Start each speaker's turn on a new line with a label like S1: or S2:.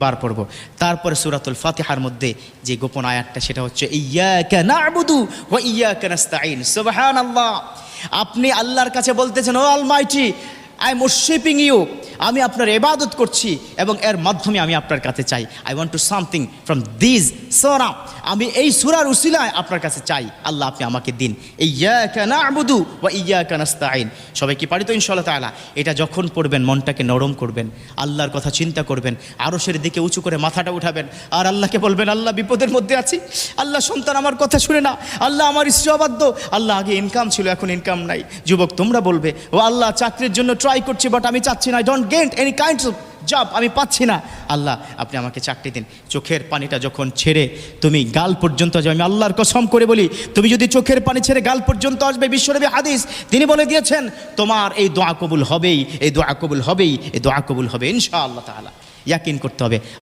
S1: বার পড়ব। তারপরে সূরাতুল ফাতিহার মধ্যে যে গোপন আয়াতটা সেটা হচ্ছে ইয়্যাকা না'বুদু ওয়া ইয়্যাকা নাস্তাঈন। সুবহানাল্লাহ, আপনি আল্লাহর কাছে বলতেছেন, O almighty, I am worshipping you, আমি আপনার ইবাদত করছি এবং এর মাধ্যমে আমি আপনার কাছে চাই, I want to something from this সূরা, আমি এই সূরার উসিলায় আপনার কাছে চাই, আল্লাহ আপনি আমাকে দিন। ইয়্যাকা না'বুদু ওয়া ইয়্যাকা নাস্তাঈন। সবাই কি পারি তো ইনশাআল্লাহ তাআলা? এটা যখন পড়বেন মনটাকে নরম করবেন, আল্লাহর কথা চিন্তা করবেন, আরশের দিকে উঁচু করে মাথাটা উঠাবেন আর আল্লাহকে বলবেন, আল্লাহ বিপদের মধ্যে আছি, আল্লাহ সন্তান আমার কথা শুনে না, আল্লাহ আমার স্ত্রী অবাধ্য, আল্লাহ আগে ইনকাম ছিল এখন ইনকাম নাই। যুবক তোমরা বলবে, ও আল্লাহ চাকরির জন্য ট্রাই করছি বাট আমি চাচ্ছি না, I don't get any kinds of job, আমি পাচ্ছি না, আল্লাহ আপনি আমাকে চাকরি দিন। চোখের পানিটা যখন ছেড়ে তুমি গাল পর্যন্ত যাবে, আমি আল্লাহর কসম করে বলি, তুমি যদি চোখের পানি ছেড়ে গাল পর্যন্ত আসবে, বিশ্বনবী হাদিস তিনি বলে দিয়েছেন তোমার এই দোয়া কবুল হবেই, এই দোয়া কবুল হবেই, এই দোয়া কবুল হবে ইনশাআল্লাহ তাআলা। ইয়াকিন করতে হবে।